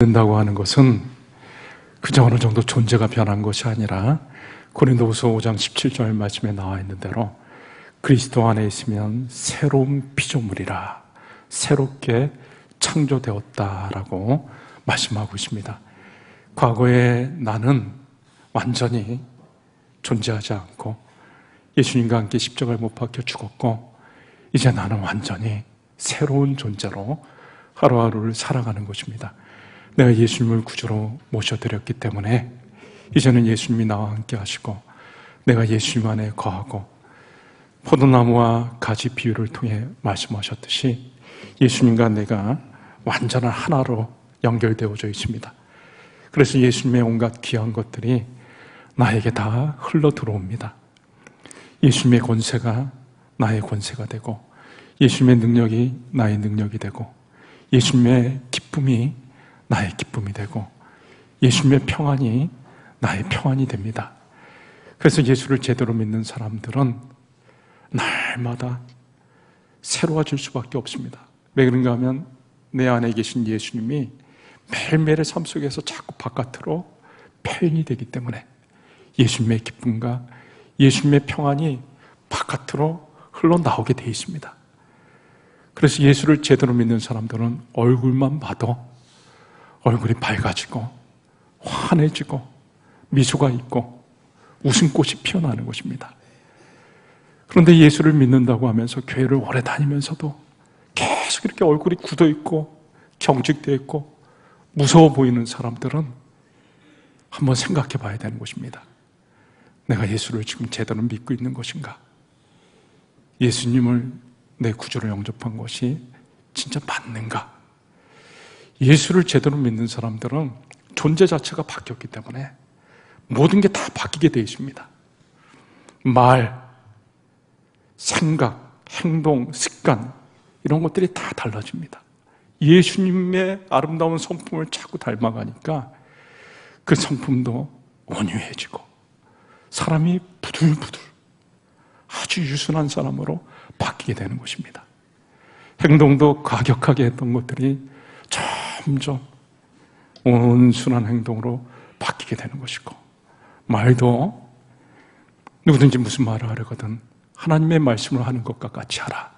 된다고 하는 것은 그저 어느 정도 존재가 변한 것이 아니라 고린도후서 5장 17절 말씀에 나와 있는 대로 그리스도 안에 있으면 새로운 피조물이라, 새롭게 창조되었다라고 말씀하고 있습니다. 과거에 나는 완전히 존재하지 않고 예수님과 함께 십자가에 못 박혀 죽었고, 이제 나는 완전히 새로운 존재로 하루하루를 살아가는 것입니다. 내가 예수님을 구주로 모셔드렸기 때문에 이제는 예수님이 나와 함께 하시고, 내가 예수님 안에 거하고, 포도나무와 가지 비유를 통해 말씀하셨듯이 예수님과 내가 완전한 하나로 연결되어져 있습니다. 그래서 예수님의 온갖 귀한 것들이 나에게 다 흘러 들어옵니다. 예수님의 권세가 나의 권세가 되고, 예수님의 능력이 나의 능력이 되고, 예수님의 기쁨이 나의 기쁨이 되고, 예수님의 평안이 나의 평안이 됩니다. 그래서 예수를 제대로 믿는 사람들은 날마다 새로워질 수밖에 없습니다. 왜 그런가 하면 내 안에 계신 예수님이 매일매일의 삶 속에서 자꾸 바깥으로 표현이 되기 때문에 예수님의 기쁨과 예수님의 평안이 바깥으로 흘러나오게 되어 있습니다. 그래서 예수를 제대로 믿는 사람들은 얼굴만 봐도 얼굴이 밝아지고 환해지고 미소가 있고 웃음꽃이 피어나는 것입니다. 그런데 예수를 믿는다고 하면서 교회를 오래 다니면서도 계속 이렇게 얼굴이 굳어있고 경직되어 있고 무서워 보이는 사람들은 한번 생각해 봐야 되는 것입니다. 내가 예수를 지금 제대로 믿고 있는 것인가? 예수님을 내 구주로 영접한 것이 진짜 맞는가? 예수를 제대로 믿는 사람들은 존재 자체가 바뀌었기 때문에 모든 게 다 바뀌게 되어 있습니다. 말, 생각, 행동, 습관, 이런 것들이 다 달라집니다. 예수님의 아름다운 성품을 자꾸 닮아가니까 그 성품도 온유해지고 사람이 부들부들 아주 유순한 사람으로 바뀌게 되는 것입니다. 행동도 과격하게 했던 것들이 점점 온순한 행동으로 바뀌게 되는 것이고, 말도 누구든지 무슨 말을 하려거든 하나님의 말씀을 하는 것과 같이 하라,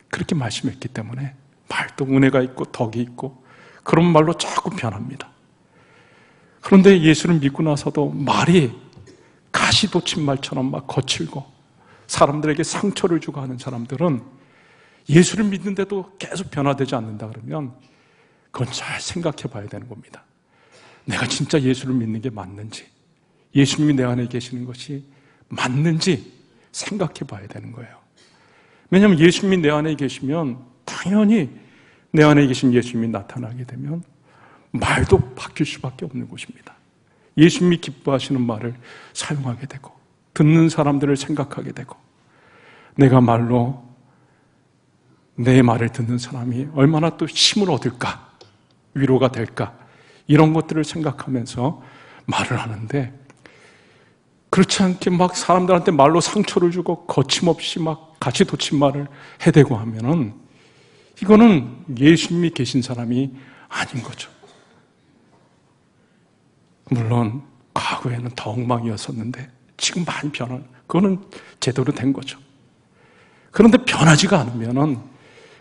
그렇게 말씀했기 때문에 말도 은혜가 있고 덕이 있고 그런 말로 자꾸 변합니다. 그런데 예수를 믿고 나서도 말이 가시 돋친 말처럼 막 거칠고 사람들에게 상처를 주고 하는 사람들은 예수를 믿는데도 계속 변화되지 않는다 그러면 그건 잘 생각해 봐야 되는 겁니다. 내가 진짜 예수를 믿는 게 맞는지, 예수님이 내 안에 계시는 것이 맞는지 생각해 봐야 되는 거예요. 왜냐하면 예수님이 내 안에 계시면 당연히 내 안에 계신 예수님이 나타나게 되면 말도 바뀔 수밖에 없는 것입니다. 예수님이 기뻐하시는 말을 사용하게 되고 듣는 사람들을 생각하게 되고, 내가 말로 내 말을 듣는 사람이 얼마나 또 힘을 얻을까, 위로가 될까, 이런 것들을 생각하면서 말을 하는데, 그렇지 않게 막 사람들한테 말로 상처를 주고 거침없이 막 같이 돋친 말을 해대고 하면은 이거는 예수님이 계신 사람이 아닌 거죠. 물론 과거에는 더 엉망이었었는데 지금 많이 변한, 그거는 제대로 된 거죠. 그런데 변하지가 않으면은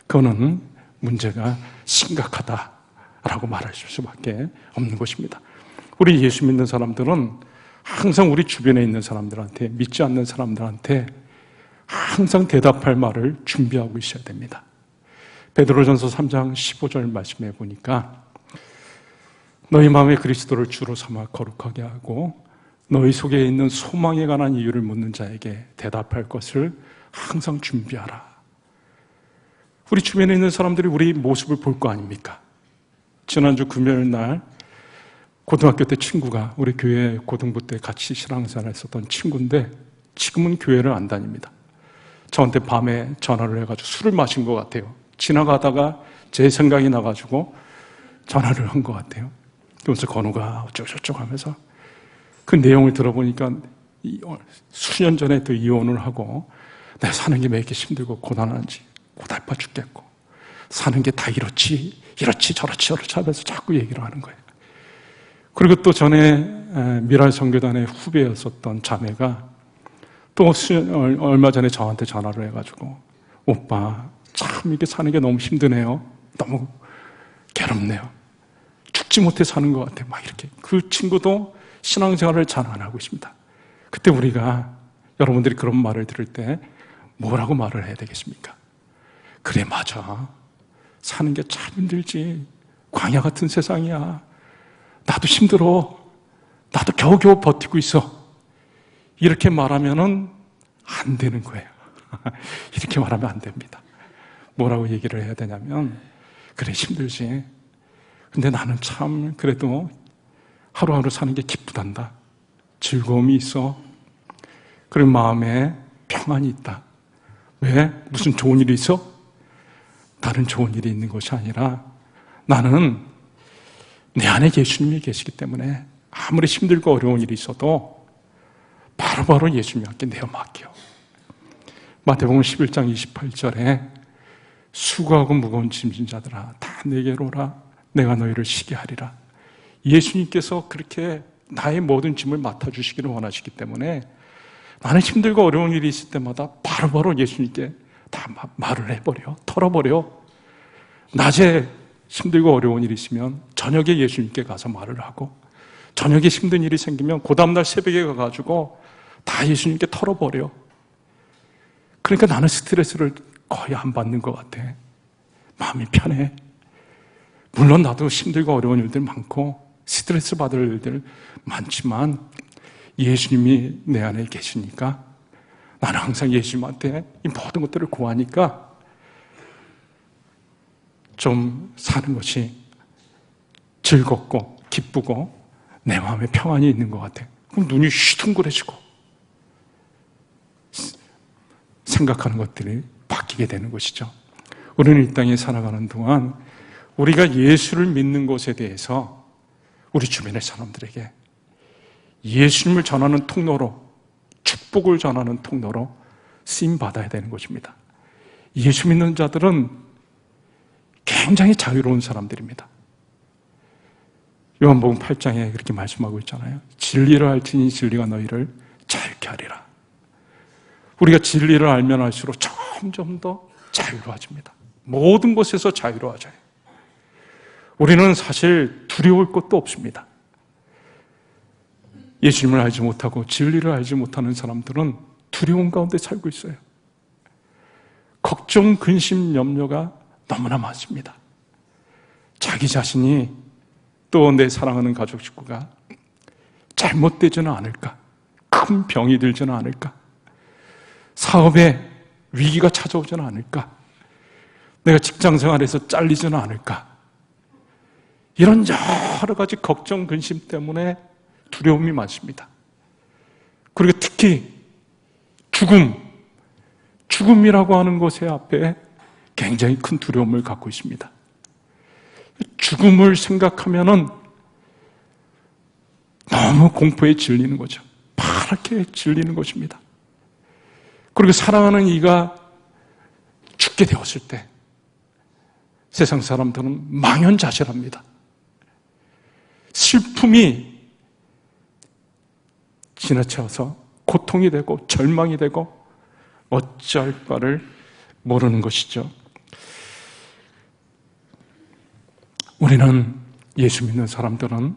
그거는 문제가 심각하다라고 말할 수밖에 없는 것입니다. 우리 예수 믿는 사람들은 항상 우리 주변에 있는 사람들한테, 믿지 않는 사람들한테 항상 대답할 말을 준비하고 있어야 됩니다. 베드로전서 3장 15절 말씀해 보니까, 너희 마음에 그리스도를 주로 삼아 거룩하게 하고 너희 속에 있는 소망에 관한 이유를 묻는 자에게 대답할 것을 항상 준비하라. 우리 주변에 있는 사람들이 우리 모습을 볼 거 아닙니까? 지난주 금요일 날 고등학교 때 친구가, 우리 교회 고등부 때 같이 신앙생활 했었던 친구인데 지금은 교회를 안 다닙니다. 저한테 밤에 전화를 해가지고 술을 마신 것 같아요. 지나가다가 제 생각이 나가지고 전화를 한 것 같아요. 그래서 건우가 어쩌고저쩌고 하면서 그 내용을 들어보니까 수년 전에 또 이혼을 하고 내가 사는 게 왜 이렇게 힘들고 고단한지 고달파 죽겠고 사는 게 다 이렇지 저렇지 하면서 자꾸 얘기를 하는 거예요. 그리고 또 전에 미랄 선교단의 후배였었던 자매가 또 얼마 전에 저한테 전화를 해가지고 오빠 참 이게 사는 게 너무 힘드네요. 너무 괴롭네요. 죽지 못해 사는 것 같아요. 막 이렇게. 그 친구도 신앙생활을 잘 안 하고 있습니다. 그때 우리가 여러분들이 그런 말을 들을 때 뭐라고 말을 해야 되겠습니까? 그래 맞아. 사는 게 참 힘들지. 광야 같은 세상이야. 나도 힘들어. 나도 겨우겨우 버티고 있어. 이렇게 말하면은 안 되는 거예요. 이렇게 말하면 안 됩니다. 뭐라고 얘기를 해야 되냐면 그래 힘들지. 근데 나는 참 그래도 하루하루 사는 게 기쁘단다. 즐거움이 있어. 그리고 마음에 평안이 있다. 왜? 무슨 좋은 일이 있어? 다른 좋은 일이 있는 것이 아니라 나는 내 안에 예수님이 계시기 때문에 아무리 힘들고 어려운 일이 있어도 바로바로 예수님께 내어 맡겨. 마태복음 11장 28절에 수고하고 무거운 짐진 자들아 다 내게로 오라. 내가 너희를 쉬게 하리라. 예수님께서 그렇게 나의 모든 짐을 맡아주시기를 원하시기 때문에 나는 힘들고 어려운 일이 있을 때마다 바로바로 예수님께 다 말을 해버려. 털어버려. 낮에 힘들고 어려운 일이 있으면 저녁에 예수님께 가서 말을 하고 저녁에 힘든 일이 생기면 그 다음날 새벽에 가가지고 다 예수님께 털어버려. 그러니까 나는 스트레스를 거의 안 받는 것 같아. 마음이 편해. 물론 나도 힘들고 어려운 일들 많고 스트레스 받을 일들 많지만 예수님이 내 안에 계시니까 나는 항상 예수님한테 이 모든 것들을 구하니까 좀 사는 것이 즐겁고 기쁘고 내 마음에 평안이 있는 것 같아. 그럼 눈이 휘둥그레지고 생각하는 것들이 바뀌게 되는 것이죠. 우리는 이 땅에 살아가는 동안 우리가 예수를 믿는 것에 대해서 우리 주변의 사람들에게 예수님을 전하는 통로로, 축복을 전하는 통로로 쓰임받아야 되는 것입니다. 예수 믿는 자들은 굉장히 자유로운 사람들입니다. 요한복음 8장에 그렇게 말씀하고 있잖아요. 진리를 알지니 진리가 너희를 자유케 하리라. 우리가 진리를 알면 알수록 점점 더 자유로워집니다. 모든 것에서 자유로워져요. 우리는 사실 두려울 것도 없습니다. 예수님을 알지 못하고 진리를 알지 못하는 사람들은 두려움 가운데 살고 있어요. 걱정, 근심, 염려가 너무나 많습니다. 자기 자신이 또 내 사랑하는 가족 식구가 잘못되지는 않을까? 큰 병이 들지는 않을까? 사업에 위기가 찾아오지는 않을까? 내가 직장 생활에서 잘리지는 않을까? 이런 여러 가지 걱정, 근심 때문에 두려움이 많습니다. 그리고 특히 죽음이라고 하는 것의 앞에 굉장히 큰 두려움을 갖고 있습니다. 죽음을 생각하면은 너무 공포에 질리는 거죠. 파랗게 질리는 것입니다. 그리고 사랑하는 이가 죽게 되었을 때 세상 사람들은 망연자실합니다. 슬픔이 지나쳐서 고통이 되고 절망이 되고 어찌할 바를 모르는 것이죠. 우리는 예수 믿는 사람들은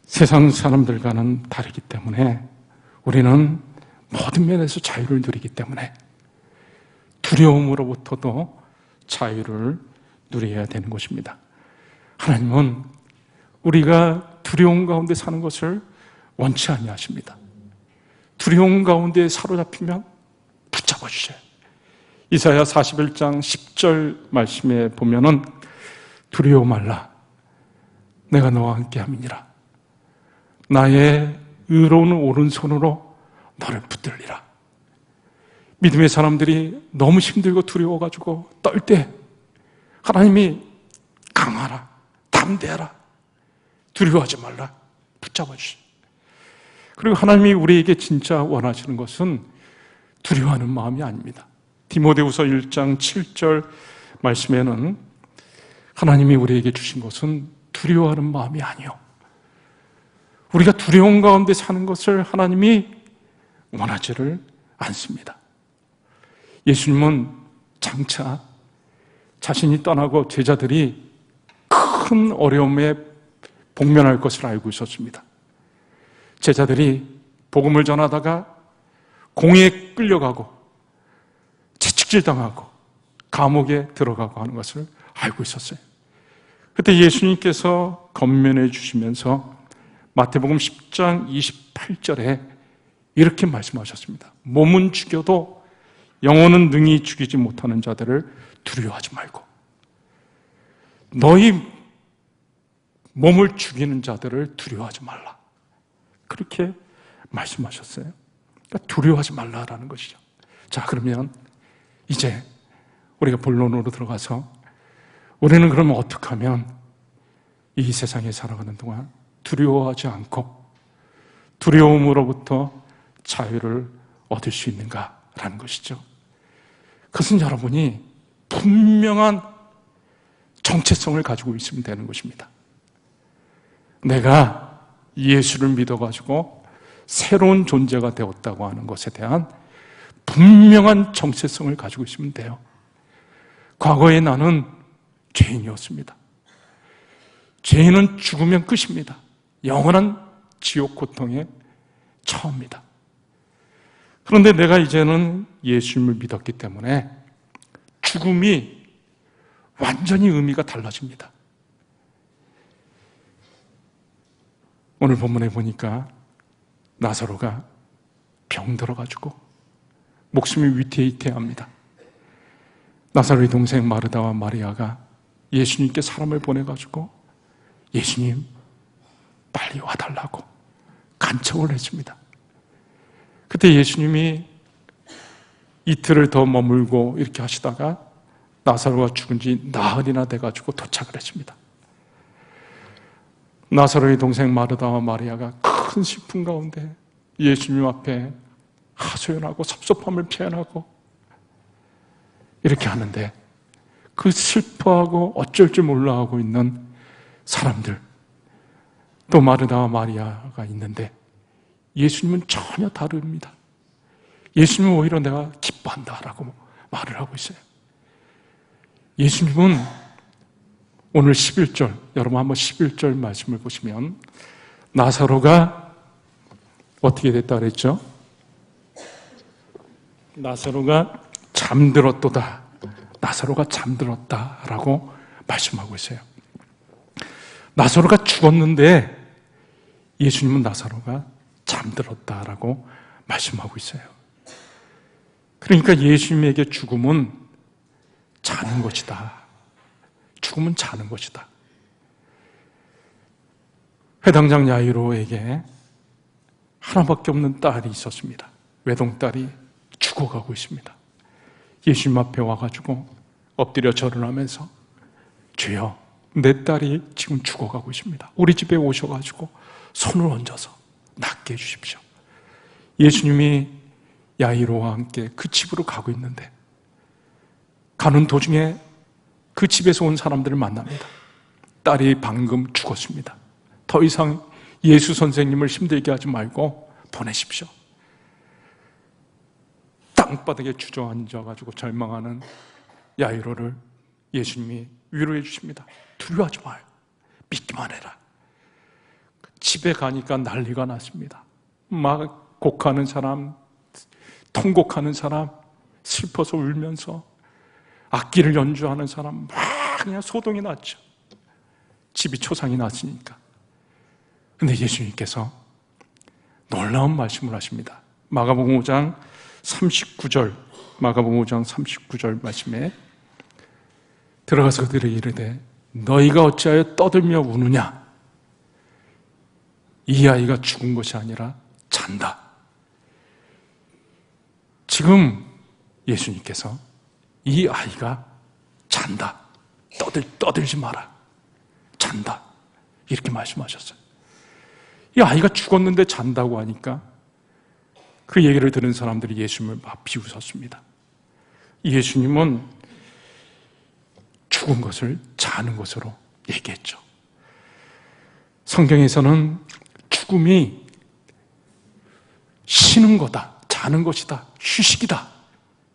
세상 사람들과는 다르기 때문에 우리는 모든 면에서 자유를 누리기 때문에 두려움으로부터도 자유를 누려야 되는 것입니다. 하나님은 우리가 두려움 가운데 사는 것을 원치 아니하십니다. 두려움 가운데 사로잡히면 붙잡아 주셔요. 이사야 41장 10절 말씀에 보면은 두려워 말라 내가 너와 함께 함이니라 나의 의로운 오른손으로 너를 붙들리라. 믿음의 사람들이 너무 힘들고 두려워가지고 떨 때 하나님이 강하라 담대하라 두려워하지 말라 붙잡아 주시오. 그리고 하나님이 우리에게 진짜 원하시는 것은 두려워하는 마음이 아닙니다. 디모데후서 1장 7절 말씀에는 하나님이 우리에게 주신 것은 두려워하는 마음이 아니요, 우리가 두려움 가운데 사는 것을 하나님이 원하지를 않습니다. 예수님은 장차 자신이 떠나고 제자들이 큰 어려움에 복면할 것을 알고 있었습니다. 제자들이 복음을 전하다가 공에 끌려가고 채찍질당하고 감옥에 들어가고 하는 것을 알고 있었어요. 그때 예수님께서 권면해 주시면서 마태복음 10장 28절에 이렇게 말씀하셨습니다. 몸은 죽여도 영혼은 능히 죽이지 못하는 자들을 두려워하지 말고, 너희 몸을 죽이는 자들을 두려워하지 말라, 그렇게 말씀하셨어요. 그러니까 두려워하지 말라라는 것이죠. 자, 그러면 이제 우리가 본론으로 들어가서 우리는 그러면 어떻게 하면 이 세상에 살아가는 동안 두려워하지 않고 두려움으로부터 자유를 얻을 수 있는가라는 것이죠. 그것은 여러분이 분명한 정체성을 가지고 있으면 되는 것입니다. 내가 예수를 믿어가지고 새로운 존재가 되었다고 하는 것에 대한 분명한 정체성을 가지고 있으면 돼요. 과거에 나는 죄인이었습니다. 죄인은 죽으면 끝입니다. 영원한 지옥 고통에 처합니다. 그런데 내가 이제는 예수님을 믿었기 때문에 죽음이 완전히 의미가 달라집니다. 오늘 본문에 보니까 나사로가 병들어가지고 목숨이 위태위태합니다. 나사로의 동생 마르다와 마리아가 예수님께 사람을 보내가지고 예수님 빨리 와달라고 간청을 했습니다. 그때 예수님이 이틀을 더 머물고 이렇게 하시다가 나사로가 죽은 지 나흘이나 돼가지고 도착을 했습니다. 나사로의 동생 마르다와 마리아가 큰 슬픔 가운데 예수님 앞에 하소연하고 섭섭함을 표현하고 이렇게 하는데, 그 슬퍼하고 어쩔 줄 몰라 하고 있는 사람들, 또 마르다와 마리아가 있는데 예수님은 전혀 다릅니다. 예수님은 오히려 내가 기뻐한다라고 말을 하고 있어요. 예수님은 오늘 11절, 여러분 한번 11절 말씀을 보시면 나사로가 어떻게 됐다 그랬죠? 나사로가 잠들었도다. 나사로가 잠들었다라고 말씀하고 있어요. 나사로가 죽었는데 예수님은 나사로가 잠들었다라고 말씀하고 있어요. 그러니까 예수님에게 죽음은 자는 것이다. 죽음은 자는 것이다. 회당장 야이로에게 하나밖에 없는 딸이 있었습니다. 외동딸이 죽어가고 있습니다. 예수님 앞에 와가지고 엎드려 절을 하면서 주여, 내 딸이 지금 죽어가고 있습니다. 우리 집에 오셔가지고 손을 얹어서 낫게 해주십시오. 예수님이 야이로와 함께 그 집으로 가고 있는데 가는 도중에 그 집에서 온 사람들을 만납니다. 딸이 방금 죽었습니다. 더 이상 예수 선생님을 힘들게 하지 말고 보내십시오. 땅바닥에 주저앉아가지고 절망하는 야이로를 예수님이 위로해 주십니다. 두려워하지 마요. 믿기만 해라. 집에 가니까 난리가 났습니다. 막 곡하는 사람, 통곡하는 사람, 슬퍼서 울면서 악기를 연주하는 사람, 막 그냥 소동이 났죠. 집이 초상이 났으니까. 근데 예수님께서 놀라운 말씀을 하십니다. 마가복음 5장 39절, 마가복음 5장 39절 말씀에 들어가서 그들에게 이르되 너희가 어찌하여 떠들며 우느냐? 이 아이가 죽은 것이 아니라 잔다. 지금 예수님께서 이 아이가 잔다. 떠들지 마라. 잔다. 이렇게 말씀하셨어요. 이 아이가 죽었는데 잔다고 하니까 그 얘기를 들은 사람들이 예수님을 막 비웃었습니다. 예수님은 죽은 것을 자는 것으로 얘기했죠. 성경에서는 죽음이 쉬는 거다, 자는 것이다, 휴식이다,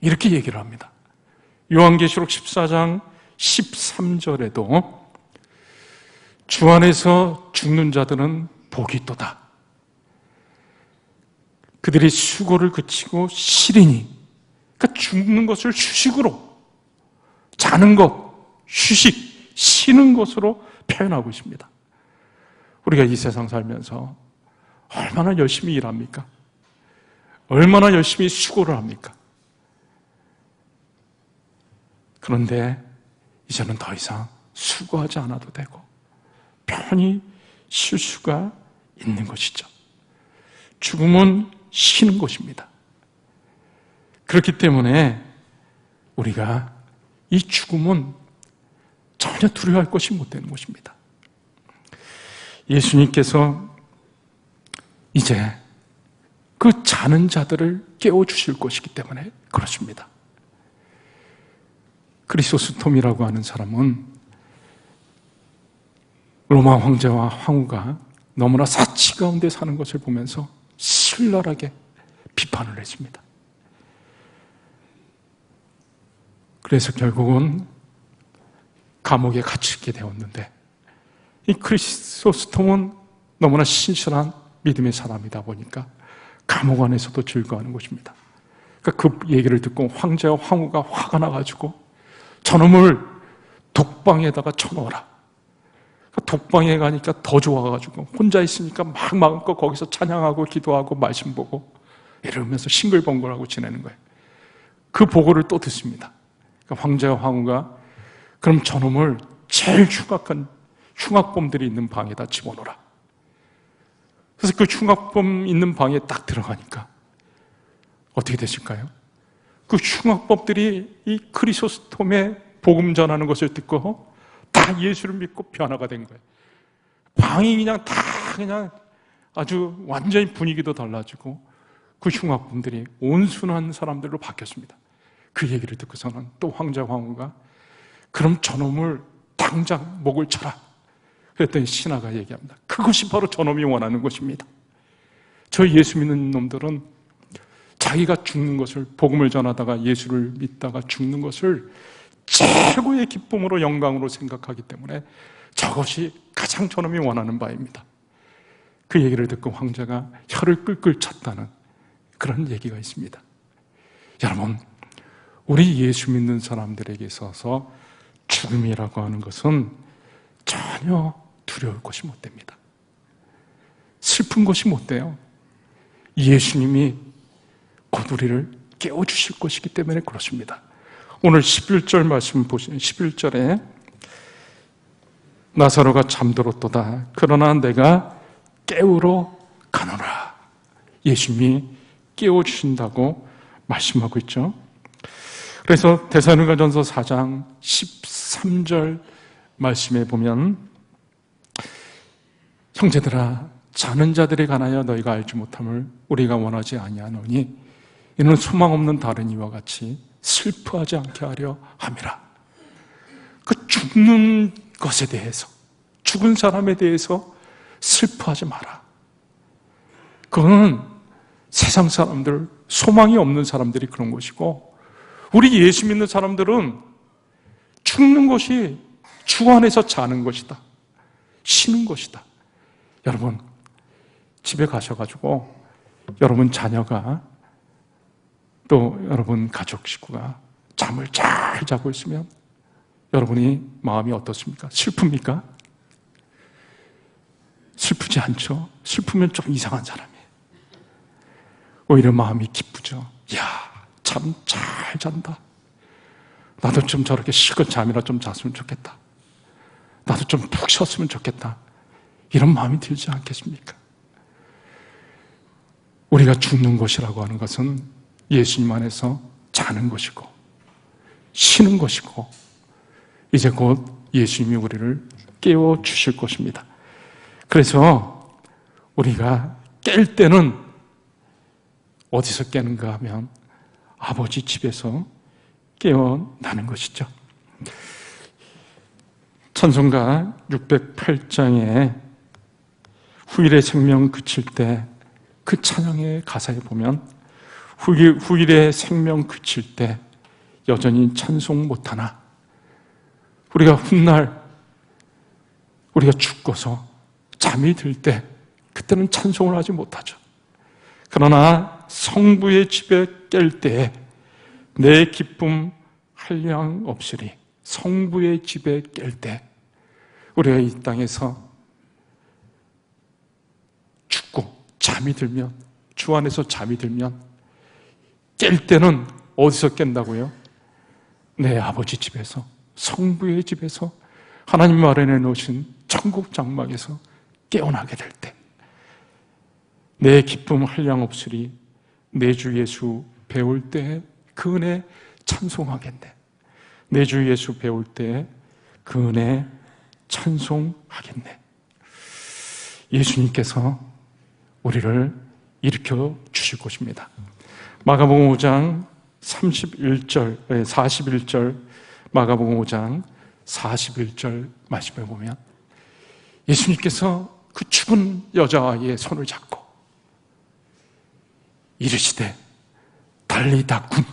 이렇게 얘기를 합니다. 요한계시록 14장 13절에도 주 안에서 죽는 자들은 복이 있도다. 그들이 수고를 그치고 쉬리니, 그러니까 죽는 것을 휴식으로, 자는 것, 휴식, 쉬는 것으로 표현하고 있습니다. 우리가 이 세상 살면서 얼마나 열심히 일합니까? 얼마나 열심히 수고를 합니까? 그런데 이제는 더 이상 수고하지 않아도 되고 편히 쉴 수가 있는 것이죠. 죽음은 쉬는 것입니다. 그렇기 때문에 우리가 이 죽음은 전혀 두려워할 것이 못 되는 것입니다. 예수님께서 이제 그 자는 자들을 깨워주실 것이기 때문에 그렇습니다. 크리소스톰이라고 하는 사람은 로마 황제와 황후가 너무나 사치 가운데 사는 것을 보면서 신랄하게 비판을 했습니다. 그래서 결국은 감옥에 갇히게 되었는데, 이 크리소스톰은 너무나 신실한 믿음의 사람이다 보니까 감옥 안에서도 즐거워하는 것입니다. 그러니까 그 얘기를 듣고 황제와 황후가 화가 나가지고 저놈을 독방에다가 쳐넣어라. 독방에 가니까 더 좋아가지고 혼자 있으니까 막 마음껏 거기서 찬양하고 기도하고 말씀 보고 이러면서 싱글벙글하고 지내는 거예요. 그 보고를 또 듣습니다. 그러니까 황제와 황후가 그럼 저놈을 제일 흉악한 흉악범들이 있는 방에다 집어넣어라. 그래서 그 흉악범 있는 방에 딱 들어가니까 어떻게 되실까요? 그 흉악범들이 이 크리소스톰의 복음 전하는 것을 듣고 다 예수를 믿고 변화가 된 거예요. 방이 그냥 다 그냥 아주 완전히 분위기도 달라지고 그 흉악범들이 온순한 사람들로 바뀌었습니다. 그 얘기를 듣고서는 또 황제 황후가 그럼 저놈을 당장 목을 쳐라. 그랬더니 신하가 얘기합니다. 그것이 바로 저놈이 원하는 것입니다. 저 예수 믿는 놈들은 자기가 죽는 것을, 복음을 전하다가 예수를 믿다가 죽는 것을 최고의 기쁨으로 영광으로 생각하기 때문에 저것이 가장 저놈이 원하는 바입니다. 그 얘기를 듣고 황제가 혀를 끌끌 찼다는 그런 얘기가 있습니다. 여러분, 우리 예수 믿는 사람들에게 있어서 죽음이라고 하는 것은 전혀 두려울 것이 못 됩니다. 슬픈 것이 못 돼요. 예수님이 곧 우리를 깨워주실 것이기 때문에 그렇습니다. 오늘 11절 말씀 보시면 11절에 나사로가 잠들었도다. 그러나 내가 깨우러 가노라. 예수님이 깨워주신다고 말씀하고 있죠. 그래서 데살로니가전서 4장 13절 말씀에 보면 형제들아 자는 자들에 관하여 너희가 알지 못함을 우리가 원하지 아니하노니 이는 소망 없는 다른 이와 같이 슬퍼하지 않게 하려 함이라. 그 죽는 것에 대해서, 죽은 사람에 대해서 슬퍼하지 마라. 그거는 세상 사람들, 소망이 없는 사람들이 그런 것이고, 우리 예수 믿는 사람들은 죽는 것이 주 안에서 자는 것이다, 쉬는 것이다. 여러분, 집에 가셔가지고 여러분 자녀가 또 여러분 가족 식구가 잠을 잘 자고 있으면 여러분이 마음이 어떻습니까? 슬픕니까? 슬프지 않죠? 슬프면 좀 이상한 사람이에요. 오히려 마음이 기쁘죠. 야, 잠 잘 잔다. 나도 좀 저렇게 실컷 잠이나 좀 잤으면 좋겠다. 나도 좀 푹 쉬었으면 좋겠다. 이런 마음이 들지 않겠습니까? 우리가 죽는 것이라고 하는 것은 예수님 안에서 자는 것이고 쉬는 것이고 이제 곧 예수님이 우리를 깨워주실 것입니다. 그래서 우리가 깰 때는 어디서 깨는가 하면 아버지 집에서 깨어나는 것이죠. 찬송가 608장에 후일의 생명 그칠 때 그 찬양의 가사에 보면 후일의 생명 그칠 때 여전히 찬송 못하나 우리가 훗날 우리가 죽고서 잠이 들 때 그때는 찬송을 하지 못하죠. 그러나 성부의 집에 깰 때에 내 기쁨 한량 없으리. 성부의 집에 깰 때 우리가 이 땅에서 죽고 잠이 들면, 주 안에서 잠이 들면 깰 때는 어디서 깬다고요? 내 아버지 집에서, 성부의 집에서, 하나님 마련해 놓으신 천국 장막에서 깨어나게 될 때, 내 기쁨 한량 없으리. 내 주 예수 배울 때 그 은혜 찬송하겠네. 내 주 예수 배울 때 그 은혜 찬송하겠네. 예수님께서 우리를 일으켜 주실 것입니다. 마가복음 5장 41절, 마가복음 5장 41절 말씀에 보면 예수님께서 그 죽은 여자의 손을 잡고 이르시되 달리다 굼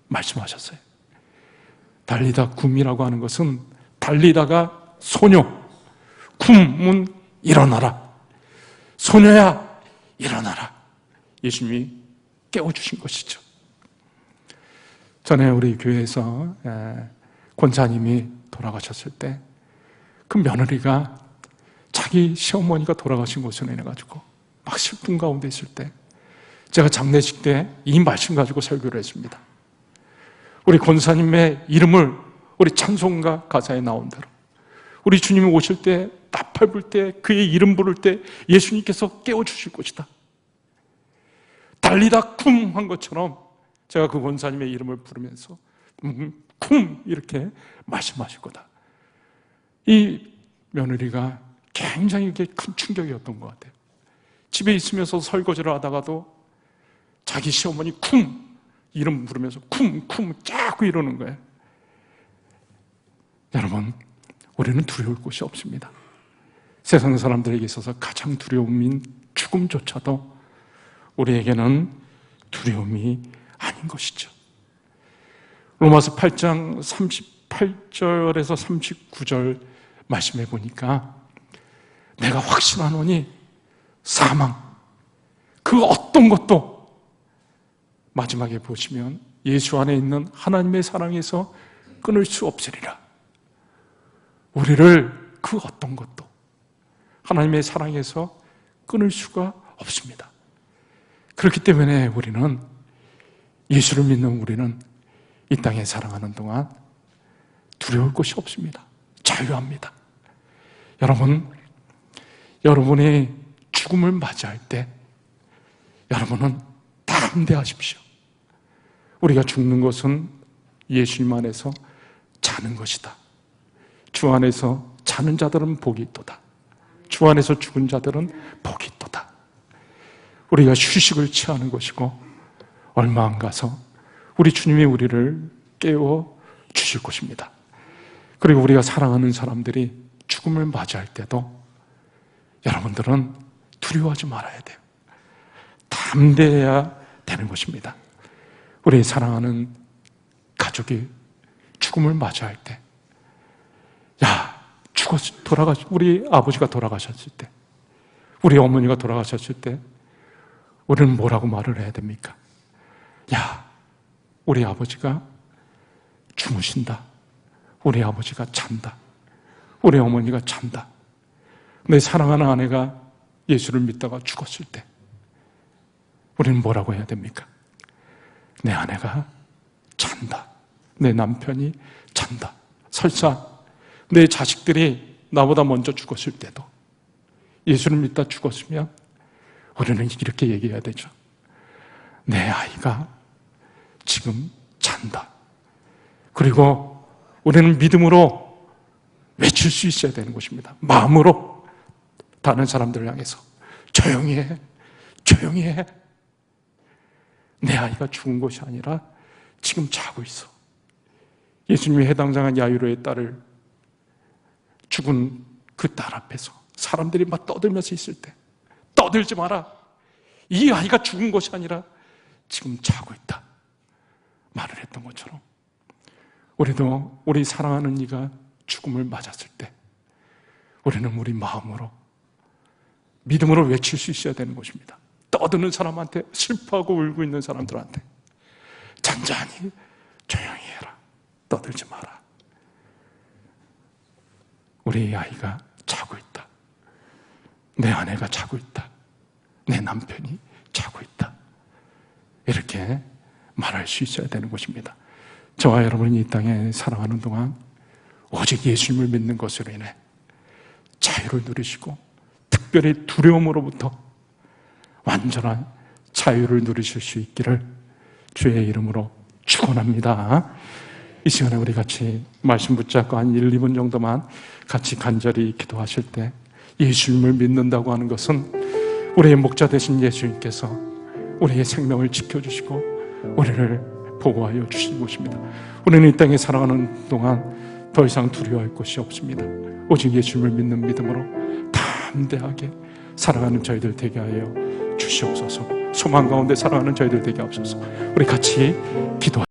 말씀하셨어요. 달리다 굼이라고 하는 것은 달리다가 소녀, 굼은 일어나라. 소녀야 일어나라. 예수님이 깨워주신 것이죠. 전에 우리 교회에서 권사님이 돌아가셨을 때 그 며느리가 자기 시어머니가 돌아가신 것으로 인해가지고 막 슬픔 가운데 있을 때 제가 장례식 때 이 말씀 가지고 설교를 했습니다. 우리 권사님의 이름을 우리 찬송가 가사에 나온 대로 우리 주님이 오실 때 나팔 불 때 그의 이름 부를 때 예수님께서 깨워주실 것이다. 달리다 쿵 한 것처럼 제가 그 권사님의 이름을 부르면서 쿵 이렇게 말씀하실 거다. 이 며느리가 굉장히 큰 충격이었던 것 같아요. 집에 있으면서 설거지를 하다가도 자기 시어머니 쿵 이름 부르면서 쿵쿵 자꾸 이러는 거예요. 여러분, 우리는 두려울 곳이 없습니다. 세상 사람들에게 있어서 가장 두려움인 죽음조차도 우리에게는 두려움이 아닌 것이죠. 로마서 8장 38절에서 39절 말씀해 보니까 내가 확신하노니 사망 그 어떤 것도 마지막에 보시면 예수 안에 있는 하나님의 사랑에서 끊을 수 없으리라. 우리를 그 어떤 것도 하나님의 사랑에서 끊을 수가 없습니다. 그렇기 때문에 우리는 예수를 믿는 우리는 이 땅에 살아가는 동안 두려울 것이 없습니다. 자유합니다. 여러분이 죽음을 맞이할 때 여러분은 담대하십시오. 우리가 죽는 것은 예수님 안에서 자는 것이다. 주 안에서 자는 자들은 복이 있도다. 주 안에서 죽은 자들은 복이 있도다. 우리가 휴식을 취하는 것이고 얼마 안 가서 우리 주님이 우리를 깨워 주실 것입니다. 그리고 우리가 사랑하는 사람들이 죽음을 맞이할 때도 여러분들은 두려워하지 말아야 돼요. 담대해야 되는 것입니다. 우리 사랑하는 가족이 죽음을 맞이할 때, 우리 아버지가 돌아가셨을 때, 우리 어머니가 돌아가셨을 때, 우리는 뭐라고 말을 해야 됩니까? 우리 아버지가 주무신다. 우리 아버지가 잔다. 우리 어머니가 잔다. 내 사랑하는 아내가 예수를 믿다가 죽었을 때, 우리는 뭐라고 해야 됩니까? 내 아내가 잔다. 내 남편이 잔다. 설사 내 자식들이 나보다 먼저 죽었을 때도 예수를 믿다 죽었으면 우리는 이렇게 얘기해야 되죠. 내 아이가 지금 잔다. 그리고 우리는 믿음으로 외칠 수 있어야 되는 것입니다. 마음으로 다른 사람들을 향해서 조용히 해. 조용히 해. 내 아이가 죽은 것이 아니라 지금 자고 있어. 예수님이 해당장한 야이로의 딸을 죽은 그 딸 앞에서 사람들이 막 떠들면서 있을 때 떠들지 마라. 이 아이가 죽은 것이 아니라 지금 자고 있다 말을 했던 것처럼 우리도 우리 사랑하는 이가 죽음을 맞았을 때 우리는 우리 마음으로 믿음으로 외칠 수 있어야 되는 것입니다. 떠드는 사람한테, 슬퍼하고 울고 있는 사람들한테 잔잔히 조용히 해라. 떠들지 마라. 우리 아이가 자고 있다. 내 아내가 자고 있다. 내 남편이 자고 있다. 이렇게 말할 수 있어야 되는 것입니다. 저와 여러분이 이 땅에 살아가는 동안 오직 예수님을 믿는 것으로 인해 자유를 누리시고 특별히 두려움으로부터 완전한 자유를 누리실 수 있기를 주의 이름으로 축원합니다. 이 시간에 우리 같이 말씀 붙잡고 한 1, 2분 정도만 같이 간절히 기도하실 때 예수님을 믿는다고 하는 것은 우리의 목자 되신 예수님께서 우리의 생명을 지켜주시고 우리를 보호하여 주신 것입니다. 우리는 이 땅에 살아가는 동안 더 이상 두려워할 것이 없습니다. 오직 예수님을 믿는 믿음으로 담대하게 살아가는 저희들 되게 하여 주시옵소서. 소망 가운데 살아가는 저희들 되게 하옵소서. 우리 같이 기도하시겠습니다.